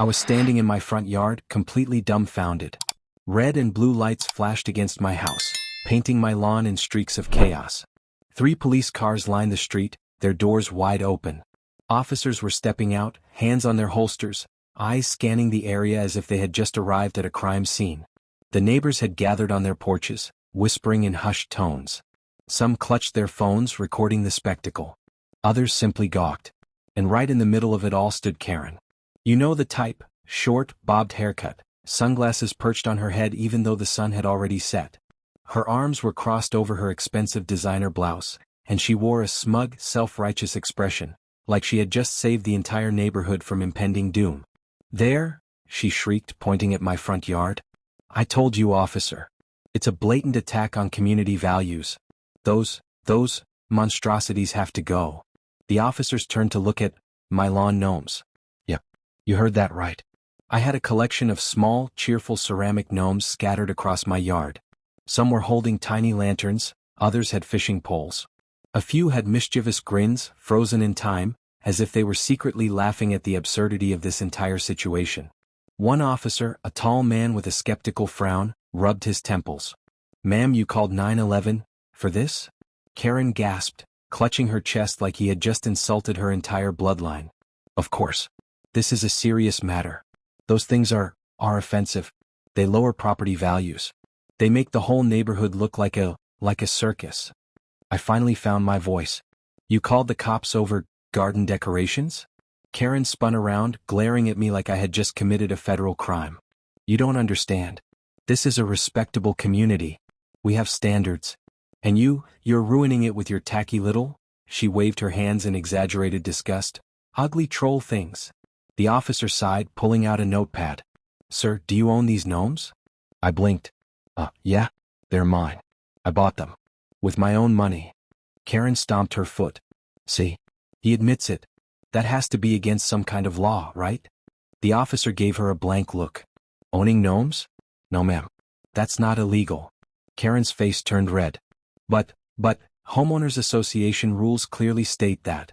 I was standing in my front yard, completely dumbfounded. Red and blue lights flashed against my house, painting my lawn in streaks of chaos. 3 police cars lined the street, their doors wide open. Officers were stepping out, hands on their holsters, eyes scanning the area as if they had just arrived at a crime scene. The neighbors had gathered on their porches, whispering in hushed tones. Some clutched their phones, recording the spectacle. Others simply gawked. And right in the middle of it all stood Karen. You know the type, short, bobbed haircut, sunglasses perched on her head even though the sun had already set. Her arms were crossed over her expensive designer blouse, and she wore a smug, self-righteous expression, like she had just saved the entire neighborhood from impending doom. There, she shrieked, pointing at my front yard. I told you, officer. It's a blatant attack on community values. Those monstrosities have to go. The officers turned to look at my lawn gnomes. Yep, you heard that right. I had a collection of small, cheerful ceramic gnomes scattered across my yard. Some were holding tiny lanterns, others had fishing poles. A few had mischievous grins, frozen in time, as if they were secretly laughing at the absurdity of this entire situation. One officer, a tall man with a skeptical frown, rubbed his temples. Ma'am, you called 911 for this? Karen gasped, clutching her chest like he had just insulted her entire bloodline. Of course. This is a serious matter. Those things are offensive. They lower property values. They make the whole neighborhood look like a circus. I finally found my voice. You called the cops over garden decorations? Karen spun around, glaring at me like I had just committed a federal crime. You don't understand. This is a respectable community. We have standards. And you're ruining it with your tacky little, she waved her hands in exaggerated disgust, ugly troll things. The officer sighed, pulling out a notepad. Sir, do you own these gnomes? I blinked. Yeah, they're mine. I bought them. With my own money. Karen stomped her foot. See? He admits it. That has to be against some kind of law, right? The officer gave her a blank look. Owning gnomes? No, ma'am. That's not illegal. Karen's face turned red. But, homeowners association rules clearly state that.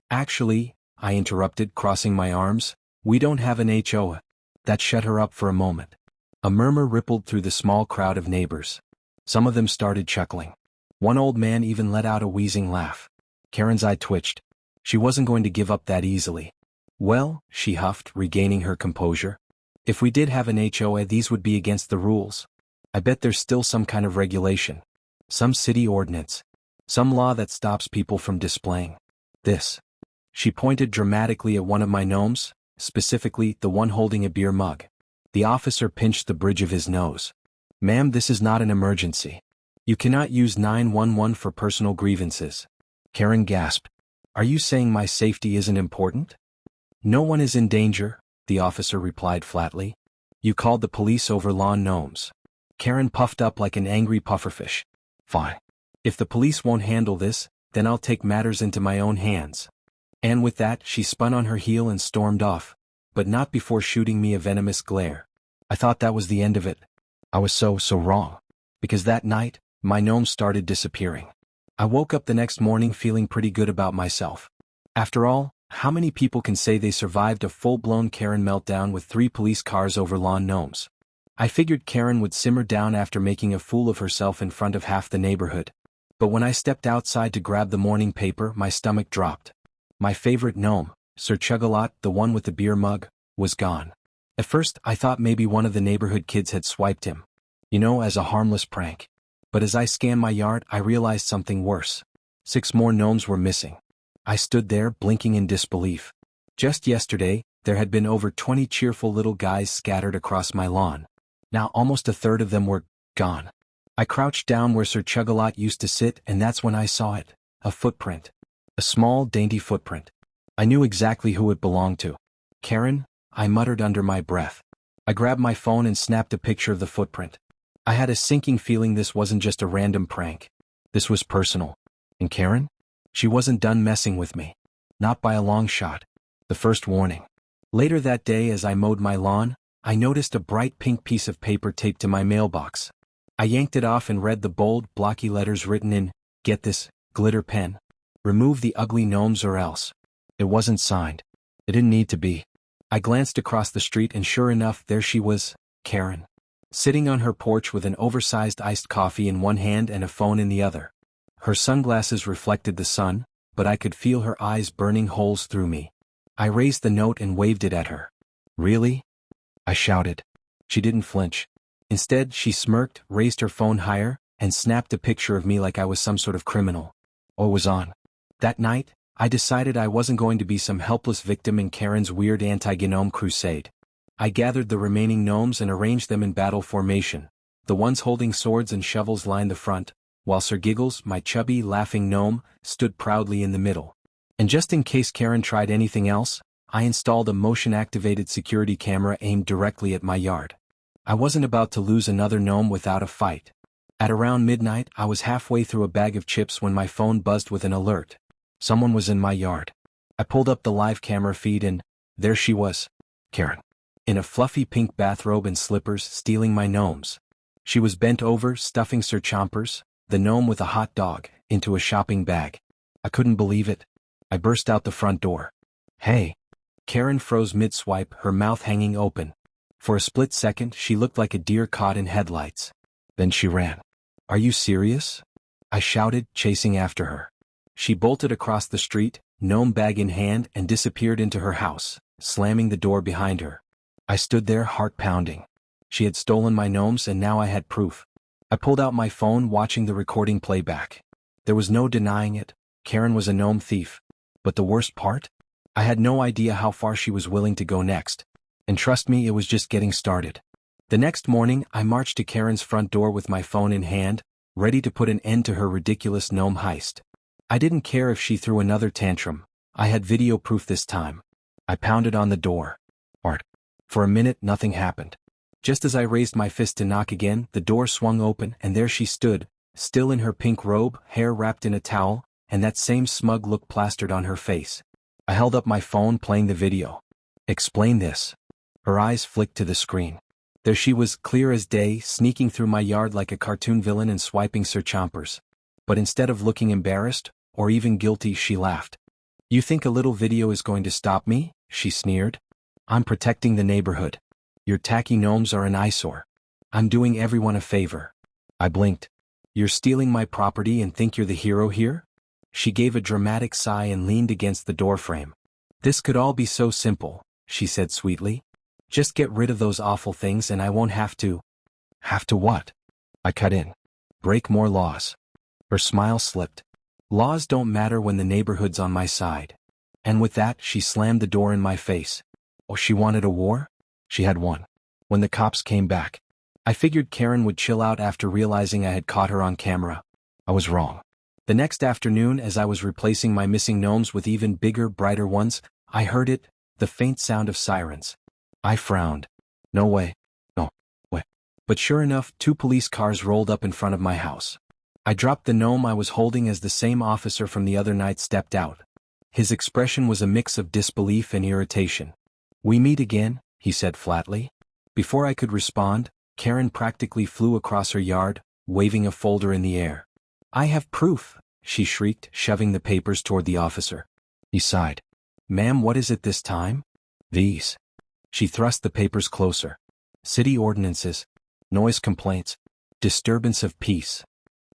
Actually, I interrupted, crossing my arms, we don't have an HOA. That shut her up for a moment. A murmur rippled through the small crowd of neighbors. Some of them started chuckling. One old man even let out a wheezing laugh. Karen's eye twitched. She wasn't going to give up that easily. Well, she huffed, regaining her composure. If we did have an HOA, these would be against the rules. I bet there's still some kind of regulation. Some city ordinance. Some law that stops people from displaying this. She pointed dramatically at one of my gnomes, specifically the one holding a beer mug. The officer pinched the bridge of his nose. Ma'am, this is not an emergency. You cannot use 911 for personal grievances. Karen gasped. Are you saying my safety isn't important? No one is in danger, the officer replied flatly. You called the police over lawn gnomes. Karen puffed up like an angry pufferfish. Fine. If the police won't handle this, then I'll take matters into my own hands. And with that, she spun on her heel and stormed off, but not before shooting me a venomous glare. I thought that was the end of it. I was so wrong. Because that night, my gnomes started disappearing. I woke up the next morning feeling pretty good about myself. After all, how many people can say they survived a full-blown Karen meltdown with 3 police cars over lawn gnomes? I figured Karen would simmer down after making a fool of herself in front of half the neighborhood. But when I stepped outside to grab the morning paper, my stomach dropped. My favorite gnome, Sir Chug-a-Lot, the one with the beer mug, was gone. At first, I thought maybe one of the neighborhood kids had swiped him. As a harmless prank. But as I scanned my yard, I realized something worse. 6 more gnomes were missing. I stood there, blinking in disbelief. Just yesterday, there had been over 20 cheerful little guys scattered across my lawn. Now almost a third of them were gone. I crouched down where Sir Chug-a-Lot used to sit, and that's when I saw it. A footprint. A small, dainty footprint. I knew exactly who it belonged to. Karen, I muttered under my breath. I grabbed my phone and snapped a picture of the footprint. I had a sinking feeling this wasn't just a random prank. This was personal. And Karen? She wasn't done messing with me. Not by a long shot. The first warning. Later that day, as I mowed my lawn, I noticed a bright pink piece of paper taped to my mailbox. I yanked it off and read the bold, blocky letters written in, get this, glitter pen. Remove the ugly gnomes or else. It wasn't signed. It didn't need to be. I glanced across the street and sure enough there she was, Karen. Sitting on her porch with an oversized iced coffee in one hand and a phone in the other. Her sunglasses reflected the sun, but I could feel her eyes burning holes through me. I raised the note and waved it at her. "Really?" I shouted. She didn't flinch. Instead, she smirked, raised her phone higher, and snapped a picture of me like I was some sort of criminal. Or was on. That night, I decided I wasn't going to be some helpless victim in Karen's weird anti-gnome crusade. I gathered the remaining gnomes and arranged them in battle formation. The ones holding swords and shovels lined the front, while Sir Giggles, my chubby, laughing gnome, stood proudly in the middle. And just in case Karen tried anything else, I installed a motion-activated security camera aimed directly at my yard. I wasn't about to lose another gnome without a fight. At around midnight, I was halfway through a bag of chips when my phone buzzed with an alert. Someone was in my yard. I pulled up the live camera feed and there she was, Karen. In a fluffy pink bathrobe and slippers, stealing my gnomes. She was bent over, stuffing Sir Chompers, the gnome with a hot dog, into a shopping bag. I couldn't believe it. I burst out the front door. "Hey." Karen froze mid-swipe, her mouth hanging open. For a split second, she looked like a deer caught in headlights. Then she ran. "Are you serious?" I shouted, chasing after her. She bolted across the street, gnome bag in hand, and disappeared into her house, slamming the door behind her. I stood there, heart pounding. She had stolen my gnomes and now I had proof. I pulled out my phone, watching the recording playback. There was no denying it. Karen was a gnome thief. But the worst part? I had no idea how far she was willing to go next. And trust me, it was just getting started. The next morning, I marched to Karen's front door with my phone in hand, ready to put an end to her ridiculous gnome heist. I didn't care if she threw another tantrum. I had video proof this time. I pounded on the door. Art. For a minute, nothing happened. Just as I raised my fist to knock again, the door swung open and there she stood, still in her pink robe, hair wrapped in a towel, and that same smug look plastered on her face. I held up my phone, playing the video. "Explain this." Her eyes flicked to the screen. There she was, clear as day, sneaking through my yard like a cartoon villain and swiping Sir Chompers. But instead of looking embarrassed, or even guilty, she laughed. "You think a little video is going to stop me?" she sneered. "I'm protecting the neighborhood. Your tacky gnomes are an eyesore. I'm doing everyone a favor." I blinked. "You're stealing my property and think you're the hero here?" She gave a dramatic sigh and leaned against the doorframe. "This could all be so simple," she said sweetly. "Just get rid of those awful things and I won't have to." "Have to what?" I cut in. "Break more laws." Her smile slipped. "Laws don't matter when the neighborhood's on my side." And with that, she slammed the door in my face. Oh, she wanted a war? She had one. When the cops came back, I figured Karen would chill out after realizing I had caught her on camera. I was wrong. The next afternoon, as I was replacing my missing gnomes with even bigger, brighter ones, I heard it, the faint sound of sirens. I frowned. No way. No way. But sure enough, 2 police cars rolled up in front of my house. I dropped the gnome I was holding as the same officer from the other night stepped out. His expression was a mix of disbelief and irritation. "We meet again," he said flatly. Before I could respond, Karen practically flew across her yard, waving a folder in the air. "I have proof," she shrieked, shoving the papers toward the officer. He sighed. "Ma'am, what is it this time?" "These." She thrust the papers closer. "City ordinances. Noise complaints. Disturbance of peace."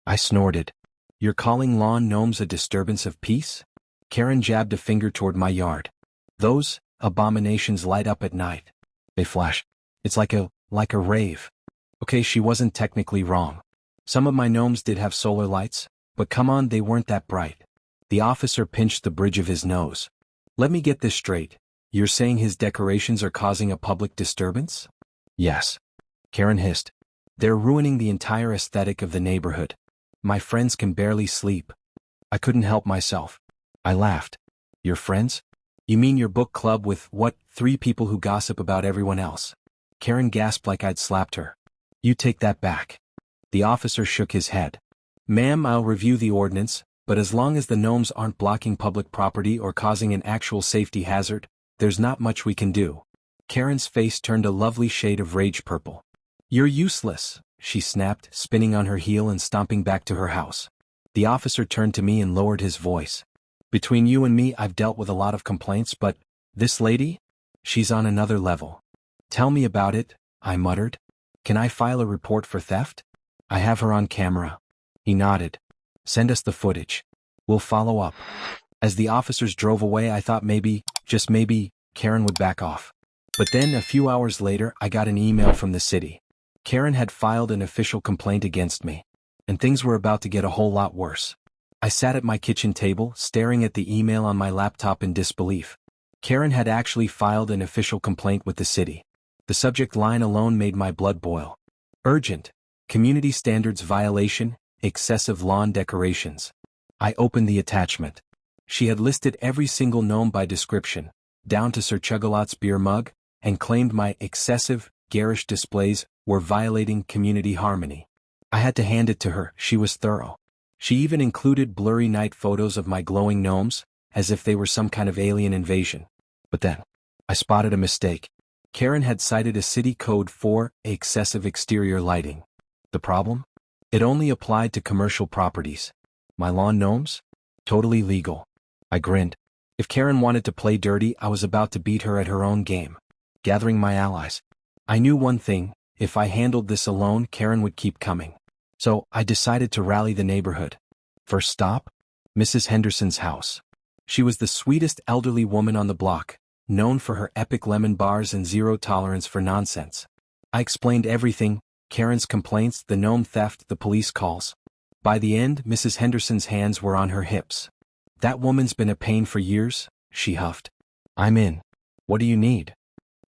I snorted. "You're calling lawn gnomes a disturbance of peace?" Karen jabbed a finger toward my yard. "Those abominations light up at night. They flash. It's like a rave." Okay, she wasn't technically wrong. Some of my gnomes did have solar lights, but come on, they weren't that bright. The officer pinched the bridge of his nose. "Let me get this straight. You're saying his decorations are causing a public disturbance?" "Yes." Karen hissed. "They're ruining the entire aesthetic of the neighborhood. My friends can barely sleep." I couldn't help myself. I laughed. "Your friends? You mean your book club with, 3 people who gossip about everyone else?" Karen gasped like I'd slapped her. "You take that back." The officer shook his head. "Ma'am, I'll review the ordinance, but as long as the gnomes aren't blocking public property or causing an actual safety hazard, there's not much we can do." Karen's face turned a lovely shade of rage purple. "You're useless," she snapped, spinning on her heel and stomping back to her house. The officer turned to me and lowered his voice. "Between you and me, I've dealt with a lot of complaints, but this lady? She's on another level. Tell me about it, I muttered. Can I file a report for theft? I have her on camera. He nodded. Send us the footage. We'll follow up. As the officers drove away, I thought maybe, just maybe, Karen would back off. But then, a few hours later, I got an email from the city. Karen had filed an official complaint against me. And things were about to get a whole lot worse. I sat at my kitchen table, staring at the email on my laptop in disbelief. Karen had actually filed an official complaint with the city. The subject line alone made my blood boil. Urgent. Community standards violation, excessive lawn decorations. I opened the attachment. She had listed every single gnome by description, down to Sir Chuggalot's beer mug, and claimed my excessive, garish displays were violating community harmony. I had to hand it to her. She was thorough. She even included blurry night photos of my glowing gnomes, as if they were some kind of alien invasion. But then, I spotted a mistake. Karen had cited a city code for excessive exterior lighting. The problem? It only applied to commercial properties. My lawn gnomes? Totally legal. I grinned. If Karen wanted to play dirty, I was about to beat her at her own game. Gathering my allies. I knew one thing: if I handled this alone, Karen would keep coming. So, I decided to rally the neighborhood. First stop? Mrs. Henderson's house. She was the sweetest elderly woman on the block, known for her epic lemon bars and zero tolerance for nonsense. I explained everything: Karen's complaints, the gnome theft, the police calls. By the end, Mrs. Henderson's hands were on her hips. That woman's been a pain for years, she huffed. I'm in. What do you need?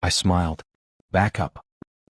I smiled. Back up.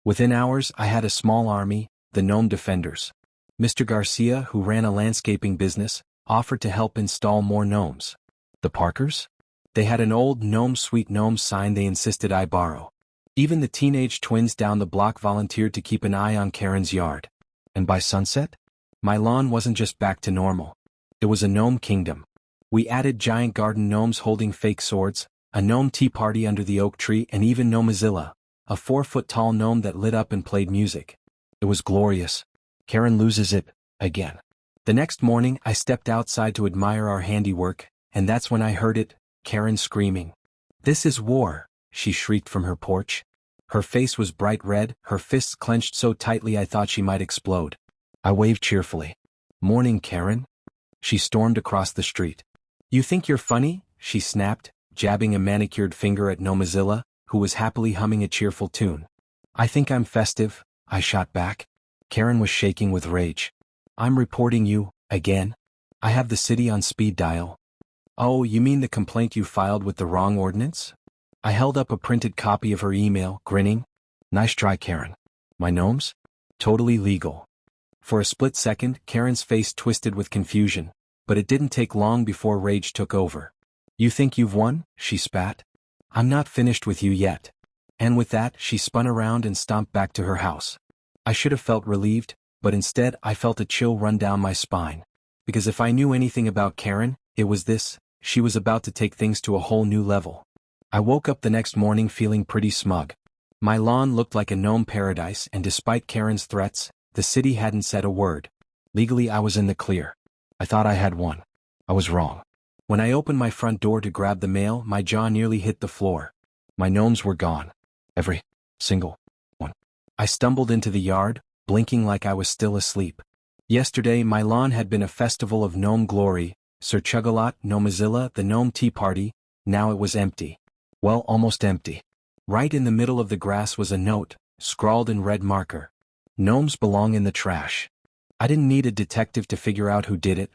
Within hours, I had a small army, the Gnome Defenders. Mr. Garcia, who ran a landscaping business, offered to help install more gnomes. The Parkers? They had an old Gnome Sweet Gnome sign they insisted I borrow. Even the teenage twins down the block volunteered to keep an eye on Karen's yard. And by sunset, my lawn wasn't just back to normal. It was a gnome kingdom. We added giant garden gnomes holding fake swords, a gnome tea party under the oak tree, and even Gnomezilla, a 4-foot-tall gnome that lit up and played music. It was glorious. Karen loses it, again. The next morning, I stepped outside to admire our handiwork, and that's when I heard it, Karen screaming. This is war, she shrieked from her porch. Her face was bright red, her fists clenched so tightly I thought she might explode. I waved cheerfully. Morning, Karen. She stormed across the street. You think you're funny? She snapped, jabbing a manicured finger at Gnomezilla, who was happily humming a cheerful tune. I think I'm festive, I shot back. Karen was shaking with rage. I'm reporting you, again. I have the city on speed dial. Oh, you mean the complaint you filed with the wrong ordinance? I held up a printed copy of her email, grinning. Nice try, Karen. My gnomes? Totally legal. For a split second, Karen's face twisted with confusion, but it didn't take long before rage took over. You think you've won? She spat. I'm not finished with you yet. And with that, she spun around and stomped back to her house. I should have felt relieved, but instead I felt a chill run down my spine. Because if I knew anything about Karen, it was this: she was about to take things to a whole new level. I woke up the next morning feeling pretty smug. My lawn looked like a gnome paradise, and despite Karen's threats, the city hadn't said a word. Legally, I was in the clear. I thought I had won. I was wrong. When I opened my front door to grab the mail, my jaw nearly hit the floor. My gnomes were gone. Every single one. I stumbled into the yard, blinking like I was still asleep. Yesterday, my lawn had been a festival of gnome glory: Sir Chuggalot, Gnomezilla, the gnome tea party. Now it was empty. Well, almost empty. Right in the middle of the grass was a note, scrawled in red marker. Gnomes belong in the trash. I didn't need a detective to figure out who did it.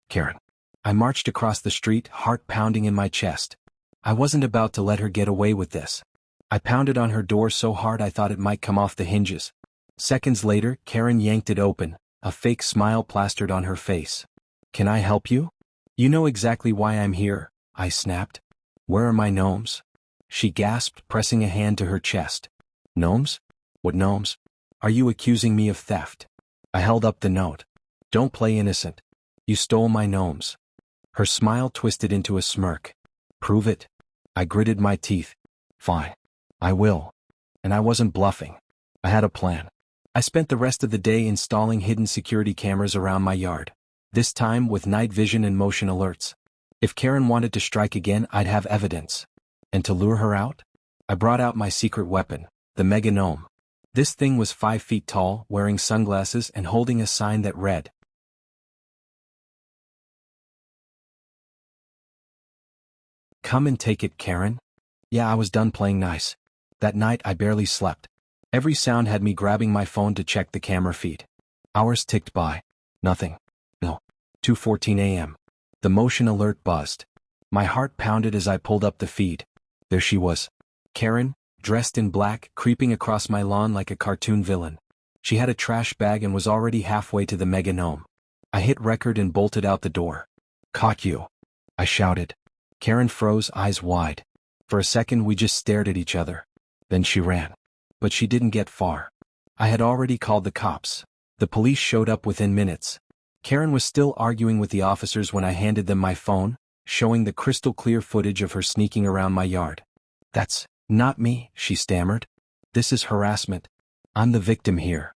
Karen. I marched across the street, heart pounding in my chest. I wasn't about to let her get away with this. I pounded on her door so hard I thought it might come off the hinges. Seconds later, Karen yanked it open, a fake smile plastered on her face. Can I help you? You know exactly why I'm here, I snapped. Where are my gnomes? She gasped, pressing a hand to her chest. Gnomes? What gnomes? Are you accusing me of theft? I held up the note. Don't play innocent. You stole my gnomes. Her smile twisted into a smirk. Prove it. I gritted my teeth. Fine. I will. And I wasn't bluffing. I had a plan. I spent the rest of the day installing hidden security cameras around my yard. This time with night vision and motion alerts. If Karen wanted to strike again, I'd have evidence. And to lure her out? I brought out my secret weapon, the mega gnome. This thing was 5 feet tall, wearing sunglasses and holding a sign that read, "Come and take it, Karen." Yeah, I was done playing nice. That night I barely slept. Every sound had me grabbing my phone to check the camera feed. Hours ticked by. Nothing. No. 2:14 a.m. The motion alert buzzed. My heart pounded as I pulled up the feed. There she was. Karen, dressed in black, creeping across my lawn like a cartoon villain. She had a trash bag and was already halfway to the mega gnome. I hit record and bolted out the door. "Caught you," I shouted. Karen froze, eyes wide. For a second we just stared at each other. Then she ran. But she didn't get far. I had already called the cops. The police showed up within minutes. Karen was still arguing with the officers when I handed them my phone, showing the crystal clear footage of her sneaking around my yard. "That's not me," she stammered. "This is harassment. I'm the victim here."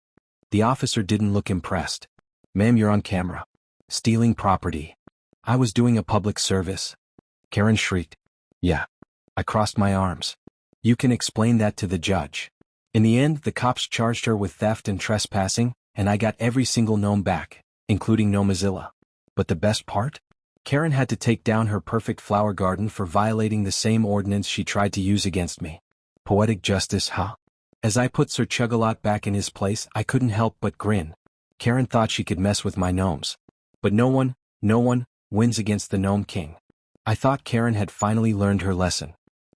The officer didn't look impressed. "Ma'am, you're on camera. Stealing property." "I was doing a public service." Karen shrieked. "Yeah." I crossed my arms. "You can explain that to the judge." In the end, the cops charged her with theft and trespassing, and I got every single gnome back, including Gnomezilla. But the best part? Karen had to take down her perfect flower garden for violating the same ordinance she tried to use against me. Poetic justice, huh? As I put Sir Chugalot back in his place, I couldn't help but grin. Karen thought she could mess with my gnomes. But no one wins against the Gnome King. I thought Karen had finally learned her lesson.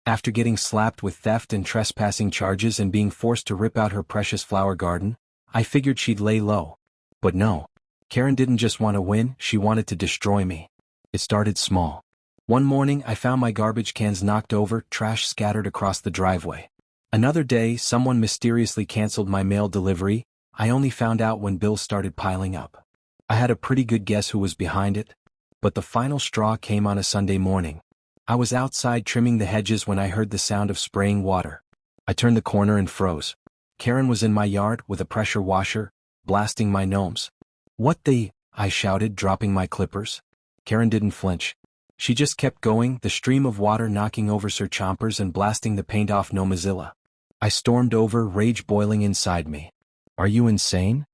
After getting slapped with theft and trespassing charges and being forced to rip out her precious flower garden, I figured she'd lay low. But no. Karen didn't just want to win, she wanted to destroy me. It started small. One morning I found my garbage cans knocked over, trash scattered across the driveway. Another day, someone mysteriously canceled my mail delivery. I only found out when bills started piling up. I had a pretty good guess who was behind it. But the final straw came on a Sunday morning. I was outside trimming the hedges when I heard the sound of spraying water. I turned the corner and froze. Karen was in my yard with a pressure washer, blasting my gnomes. "What the?" I shouted, dropping my clippers. Karen didn't flinch. She just kept going, the stream of water knocking over Sir Chompers and blasting the paint off Gnomezilla. I stormed over, rage boiling inside me. "Are you insane?"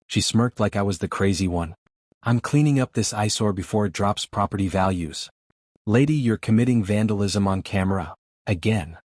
She smirked like I was the crazy one. "I'm cleaning up this eyesore before it drops property values." "Lady, you're committing vandalism on camera. Again."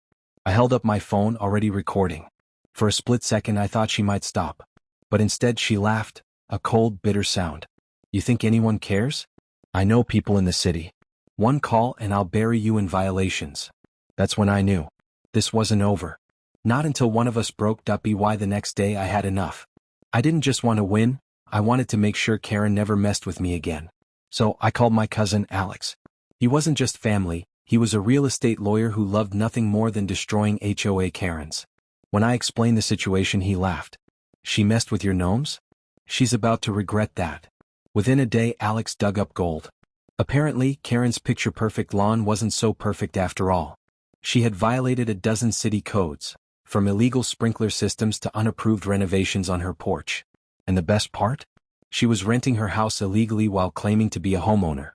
I held up my phone, already recording. For a split second I thought she might stop. But instead she laughed, a cold, bitter sound. "You think anyone cares? I know people in the city. One call and I'll bury you in violations." That's when I knew. This wasn't over. Not until one of us broke up EY the next day I had enough. I didn't just want to win, I wanted to make sure Karen never messed with me again. So I called my cousin Alex. He wasn't just family, he was a real estate lawyer who loved nothing more than destroying HOA Karens. When I explained the situation, he laughed. "She messed with your gnomes? She's about to regret that." Within a day, Alex dug up gold. Apparently, Karen's picture-perfect lawn wasn't so perfect after all. She had violated a dozen city codes, from illegal sprinkler systems to unapproved renovations on her porch. And the best part? She was renting her house illegally while claiming to be a homeowner.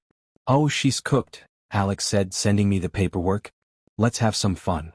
"Oh, she's cooked," Alex said, sending me the paperwork. "Let's have some fun."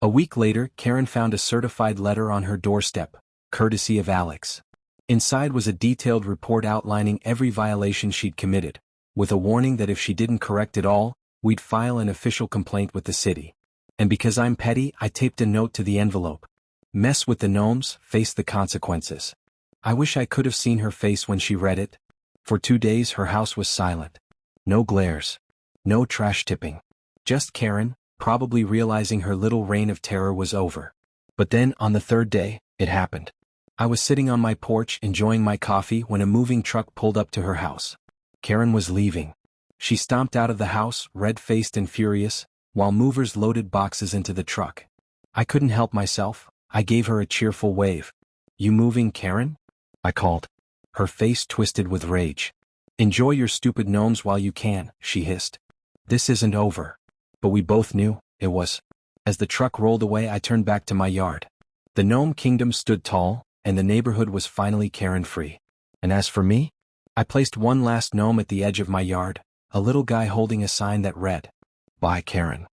A week later, Karen found a certified letter on her doorstep, courtesy of Alex. Inside was a detailed report outlining every violation she'd committed, with a warning that if she didn't correct it all, we'd file an official complaint with the city. And because I'm petty, I taped a note to the envelope. "Mess with the gnomes, face the consequences." I wish I could have seen her face when she read it. For 2 days her house was silent. No glares. No trash tipping. Just Karen, probably realizing her little reign of terror was over. But then, on the 3rd day, it happened. I was sitting on my porch enjoying my coffee when a moving truck pulled up to her house. Karen was leaving. She stomped out of the house, red-faced and furious, while movers loaded boxes into the truck. I couldn't help myself. I gave her a cheerful wave. "You moving, Karen?" I called. Her face twisted with rage. "Enjoy your stupid gnomes while you can," she hissed. "This isn't over." But we both knew it was. As the truck rolled away, I turned back to my yard. The Gnome Kingdom stood tall, and the neighborhood was finally Karen-free. And as for me, I placed one last gnome at the edge of my yard, a little guy holding a sign that read, "Bye, Karen."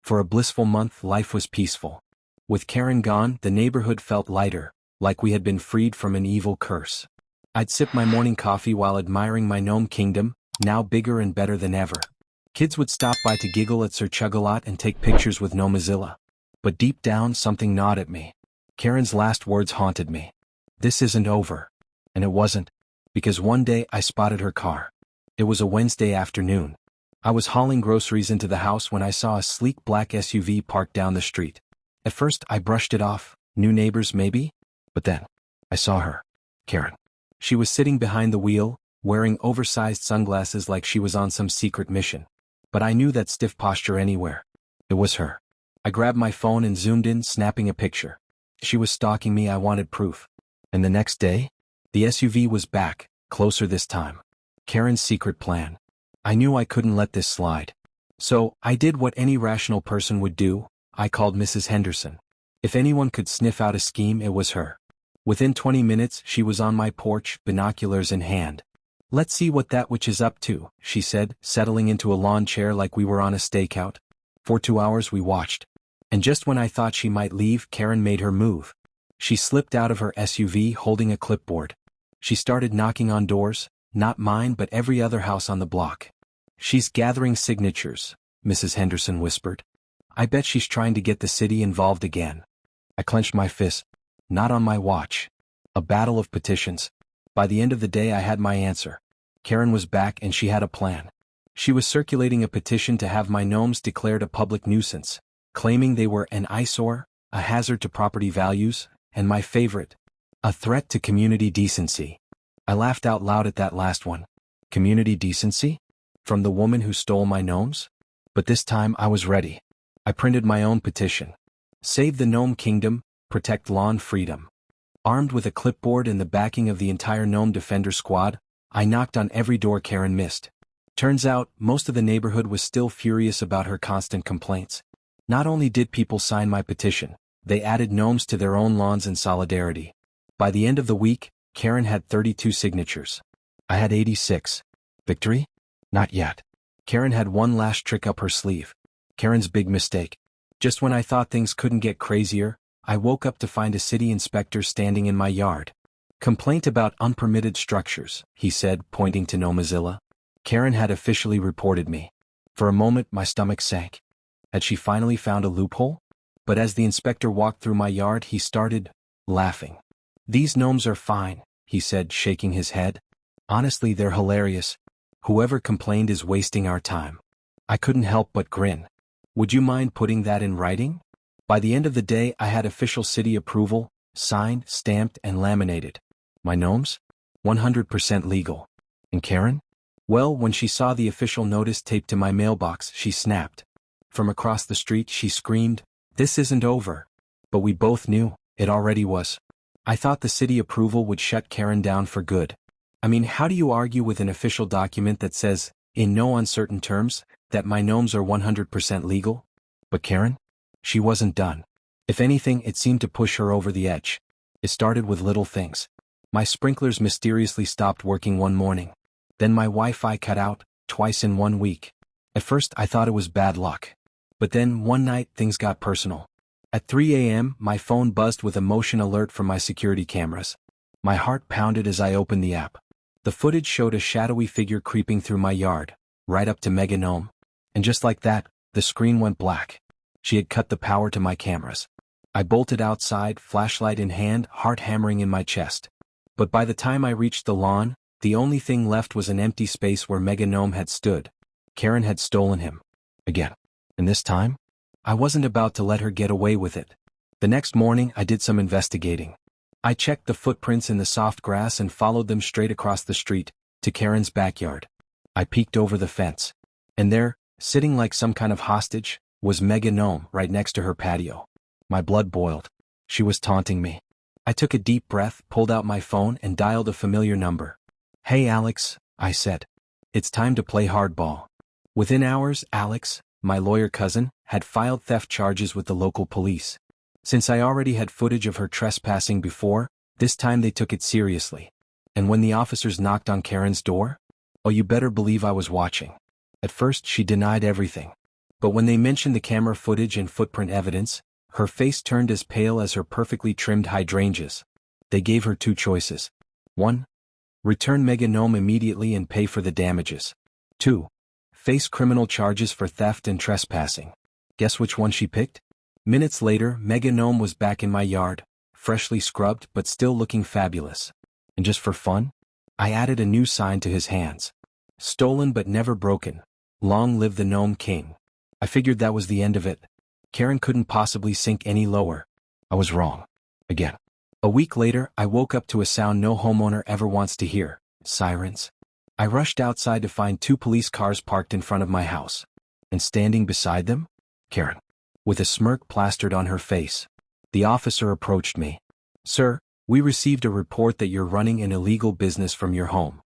For a blissful month, life was peaceful. With Karen gone, the neighborhood felt lighter, like we had been freed from an evil curse. I'd sip my morning coffee while admiring my gnome kingdom, now bigger and better than ever. Kids would stop by to giggle at Sir Chug-a-Lot and take pictures with Gnomezilla. But deep down, something gnawed at me. Karen's last words haunted me. This isn't over. And it wasn't. Because one day I spotted her car. It was a Wednesday afternoon. I was hauling groceries into the house when I saw a sleek black SUV parked down the street. At first I brushed it off, new neighbors maybe? But then, I saw her. Karen. She was sitting behind the wheel, wearing oversized sunglasses like she was on some secret mission. But I knew that stiff posture anywhere. It was her. I grabbed my phone and zoomed in, snapping a picture. She was stalking me, I wanted proof. And the next day? The SUV was back, closer this time. Karen's secret plan. I knew I couldn't let this slide. So, I did what any rational person would do. I called Mrs. Henderson. If anyone could sniff out a scheme, it was her. Within 20 minutes, she was on my porch, binoculars in hand. "Let's see what that witch is up to," she said, settling into a lawn chair like we were on a stakeout. For 2 hours we watched. And just when I thought she might leave, Karen made her move. She slipped out of her SUV holding a clipboard. She started knocking on doors, not mine but every other house on the block. "She's gathering signatures," Mrs. Henderson whispered. "I bet she's trying to get the city involved again." I clenched my fist. Not on my watch. A battle of petitions. By the end of the day I had my answer. Karen was back and she had a plan. She was circulating a petition to have my gnomes declared a public nuisance, claiming they were an eyesore, a hazard to property values, and my favorite, a threat to community decency. I laughed out loud at that last one. Community decency? From the woman who stole my gnomes? But this time I was ready. I printed my own petition. Save the Gnome Kingdom, protect lawn freedom. Armed with a clipboard and the backing of the entire Gnome Defender squad, I knocked on every door Karen missed. Turns out, most of the neighborhood was still furious about her constant complaints. Not only did people sign my petition, they added gnomes to their own lawns in solidarity. By the end of the week, Karen had 32 signatures. I had 86. Victory? Not yet. Karen had one last trick up her sleeve. Karen's big mistake. Just when I thought things couldn't get crazier, I woke up to find a city inspector standing in my yard. "Complaint about unpermitted structures," he said, pointing to Gnomezilla. Karen had officially reported me. For a moment my stomach sank. Had she finally found a loophole? But as the inspector walked through my yard he started laughing. "These gnomes are fine," he said, shaking his head. "Honestly, they're hilarious. Whoever complained is wasting our time." I couldn't help but grin. "Would you mind putting that in writing?" By the end of the day I had official city approval, signed, stamped, and laminated. My gnomes? 100% legal. And Karen? Well, when she saw the official notice taped to my mailbox, she snapped. From across the street she screamed, "This isn't over." But we both knew, it already was. I thought the city approval would shut Karen down for good. I mean, how do you argue with an official document that says, in no uncertain terms, that my gnomes are 100% legal? But Karen? She wasn't done. If anything, it seemed to push her over the edge. It started with little things. My sprinklers mysteriously stopped working one morning. Then my Wi-Fi cut out, twice in 1 week. At first I thought it was bad luck. But then, one night, things got personal. At 3 a.m., my phone buzzed with a motion alert from my security cameras. My heart pounded as I opened the app. The footage showed a shadowy figure creeping through my yard, right up to Mega Gnome. And just like that, the screen went black. She had cut the power to my cameras. I bolted outside, flashlight in hand, heart hammering in my chest. But by the time I reached the lawn, the only thing left was an empty space where Mega Gnome had stood. Karen had stolen him. Again. And this time, I wasn't about to let her get away with it. The next morning I did some investigating. I checked the footprints in the soft grass and followed them straight across the street, to Karen's backyard. I peeked over the fence. And there, sitting like some kind of hostage, was Mega Gnome right next to her patio. My blood boiled. She was taunting me. I took a deep breath, pulled out my phone, and dialed a familiar number. "Hey Alex," I said. "It's time to play hardball." Within hours, Alex, my lawyer cousin, had filed theft charges with the local police. Since I already had footage of her trespassing before, this time they took it seriously. And when the officers knocked on Karen's door, oh, you better believe I was watching. At first she denied everything. But when they mentioned the camera footage and footprint evidence, her face turned as pale as her perfectly trimmed hydrangeas. They gave her two choices. 1. Return Mega Gnome immediately and pay for the damages. 2. Face criminal charges for theft and trespassing. Guess which one she picked? Minutes later, Mega Gnome was back in my yard, freshly scrubbed but still looking fabulous. And just for fun, I added a new sign to his hands. Stolen but never broken. Long live the Gnome King. I figured that was the end of it. Karen couldn't possibly sink any lower. I was wrong. Again. A week later, I woke up to a sound no homeowner ever wants to hear. Sirens. I rushed outside to find 2 police cars parked in front of my house. And standing beside them? Karen. With a smirk plastered on her face. The officer approached me. Sir, we received a report that you're running an illegal business from your home.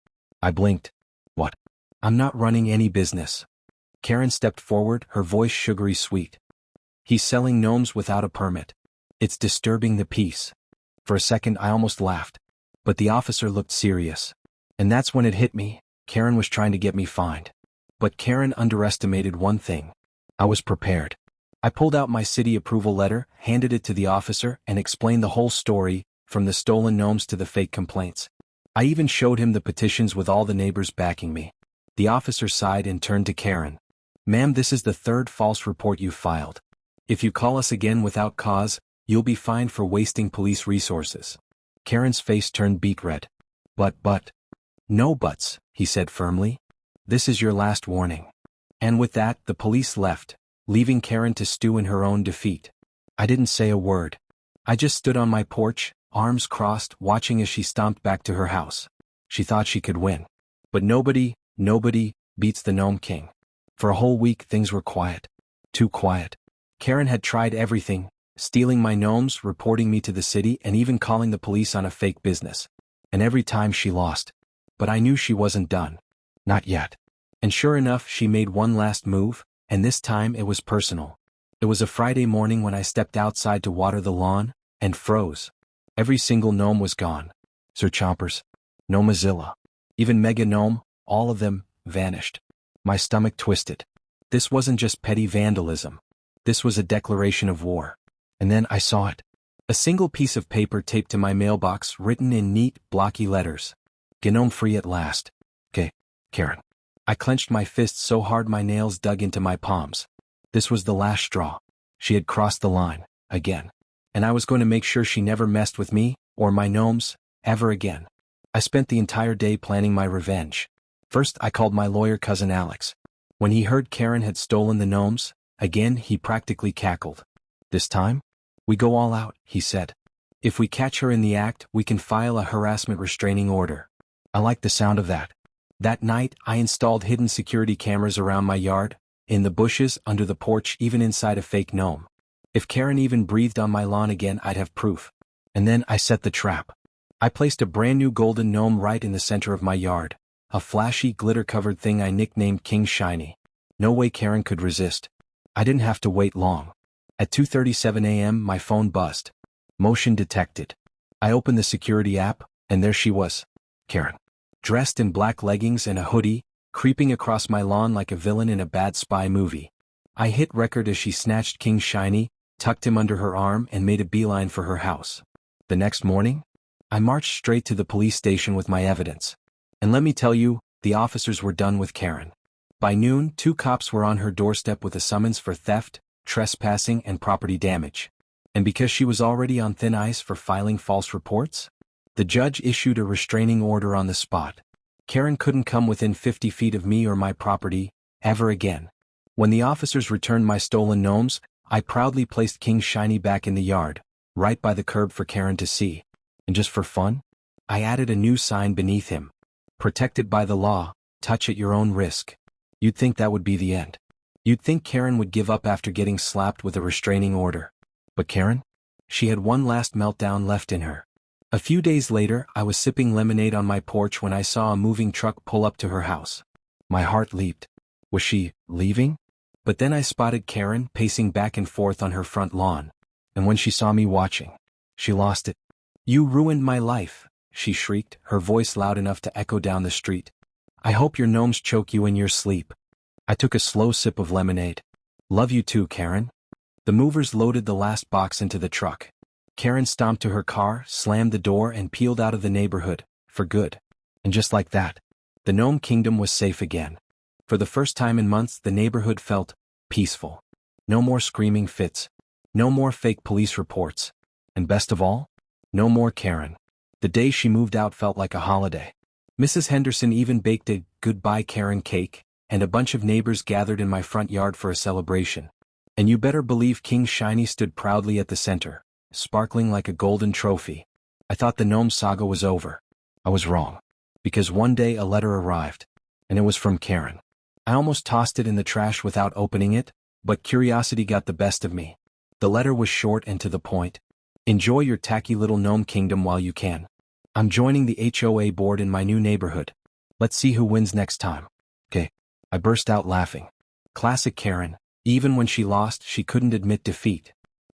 I blinked. What? I'm not running any business. Karen stepped forward, her voice sugary sweet. He's selling gnomes without a permit. It's disturbing the peace. For a second I almost laughed. But the officer looked serious. And that's when it hit me. Karen was trying to get me fined. But Karen underestimated one thing. I was prepared. I pulled out my city approval letter, handed it to the officer, and explained the whole story, from the stolen gnomes to the fake complaints. I even showed him the petitions with all the neighbors backing me. The officer sighed and turned to Karen. Ma'am, this is the 3rd false report you've filed. If you call us again without cause, you'll be fined for wasting police resources. Karen's face turned beet red. But. No buts, he said firmly. This is your last warning. And with that, the police left, leaving Karen to stew in her own defeat. I didn't say a word. I just stood on my porch, arms crossed, watching as she stomped back to her house. She thought she could win. But nobody beats the Gnome King. For a whole week things were quiet. Too quiet. Karen had tried everything, stealing my gnomes, reporting me to the city, and even calling the police on a fake business. And every time she lost. But I knew she wasn't done. Not yet. And sure enough, she made one last move, and this time it was personal. It was a Friday morning when I stepped outside to water the lawn, and froze. Every single gnome was gone. Sir Chompers. Gnomezilla. Even Mega Gnome, all of them, vanished. My stomach twisted. This wasn't just petty vandalism. This was a declaration of war. And then I saw it. A single piece of paper taped to my mailbox, written in neat, blocky letters. Gnome free at last. Karen. I clenched my fists so hard my nails dug into my palms. This was the last straw. She had crossed the line, again. And I was going to make sure she never messed with me, or my gnomes, ever again. I spent the entire day planning my revenge. First, I called my lawyer cousin Alex. When he heard Karen had stolen the gnomes, again he practically cackled. This time? We go all out, he said. If we catch her in the act, we can file a harassment restraining order. I liked the sound of that. That night, I installed hidden security cameras around my yard, in the bushes, under the porch, even inside a fake gnome. If Karen even breathed on my lawn again, I'd have proof. And then I set the trap. I placed a brand new golden gnome right in the center of my yard. A flashy, glitter-covered thing I nicknamed King Shiny. No way Karen could resist. I didn't have to wait long. At 2:37 a.m., my phone buzzed. Motion detected. I opened the security app, and there she was. Karen. Dressed in black leggings and a hoodie, creeping across my lawn like a villain in a bad spy movie. I hit record as she snatched King Shiny, tucked him under her arm, and made a beeline for her house. The next morning, I marched straight to the police station with my evidence. And let me tell you, the officers were done with Karen. By noon, 2 cops were on her doorstep with a summons for theft, trespassing, and property damage. And because she was already on thin ice for filing false reports, the judge issued a restraining order on the spot. Karen couldn't come within 50 feet of me or my property, ever again. When the officers returned my stolen gnomes, I proudly placed King Shiny back in the yard, right by the curb for Karen to see. And just for fun, I added a new sign beneath him. Protected by the law, touch at your own risk. You'd think that would be the end. You'd think Karen would give up after getting slapped with a restraining order. But Karen? She had one last meltdown left in her. A few days later, I was sipping lemonade on my porch when I saw a moving truck pull up to her house. My heart leaped. Was she leaving? But then I spotted Karen pacing back and forth on her front lawn. And when she saw me watching, she lost it. You ruined my life, she shrieked, her voice loud enough to echo down the street. I hope your gnomes choke you in your sleep. I took a slow sip of lemonade. Love you too, Karen. The movers loaded the last box into the truck. Karen stomped to her car, slammed the door, and peeled out of the neighborhood, for good. And just like that, the Gnome Kingdom was safe again. For the first time in months, the neighborhood felt peaceful. No more screaming fits. No more fake police reports. And best of all, no more Karen. The day she moved out felt like a holiday. Mrs. Henderson even baked a goodbye Karen cake, and a bunch of neighbors gathered in my front yard for a celebration. And you better believe King Shiny stood proudly at the center, sparkling like a golden trophy. I thought the gnome saga was over. I was wrong. Because one day a letter arrived, and it was from Karen. I almost tossed it in the trash without opening it, but curiosity got the best of me. The letter was short and to the point. Enjoy your tacky little gnome kingdom while you can. I'm joining the HOA board in my new neighborhood. Let's see who wins next time. Okay. I burst out laughing. Classic Karen. Even when she lost, she couldn't admit defeat.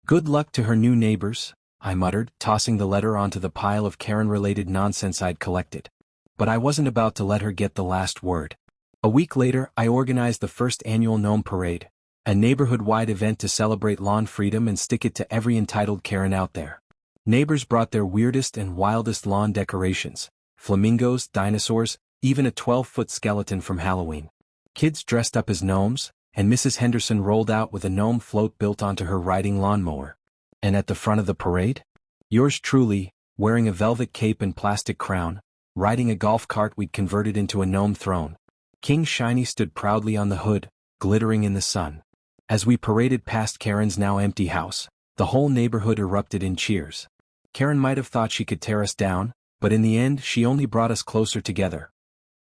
Good luck to her new neighbors, I muttered, tossing the letter onto the pile of Karen-related nonsense I'd collected. But I wasn't about to let her get the last word. A week later, I organized the first annual Gnome Parade, a neighborhood-wide event to celebrate lawn freedom and stick it to every entitled Karen out there. Neighbors brought their weirdest and wildest lawn decorations, flamingos, dinosaurs, even a 12-foot skeleton from Halloween. Kids dressed up as gnomes, and Mrs. Henderson rolled out with a gnome float built onto her riding lawnmower. And at the front of the parade? Yours truly, wearing a velvet cape and plastic crown, riding a golf cart we'd converted into a gnome throne. King Shiny stood proudly on the hood, glittering in the sun. As we paraded past Karen's now empty house, the whole neighborhood erupted in cheers. Karen might have thought she could tear us down, but in the end she only brought us closer together.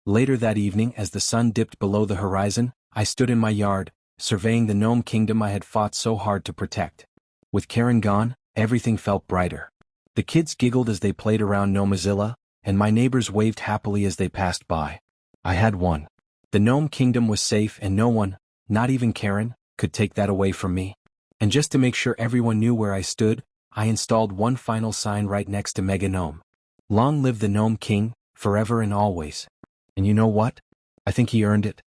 Later that evening, as the sun dipped below the horizon, I stood in my yard, surveying the gnome kingdom I had fought so hard to protect. With Karen gone, everything felt brighter. The kids giggled as they played around Gnomezilla, and my neighbors waved happily as they passed by. I had won. The gnome kingdom was safe and no one, not even Karen, could take that away from me. And just to make sure everyone knew where I stood, I installed one final sign right next to Mega Gnome. Long live the Gnome King, forever and always. And you know what? I think he earned it.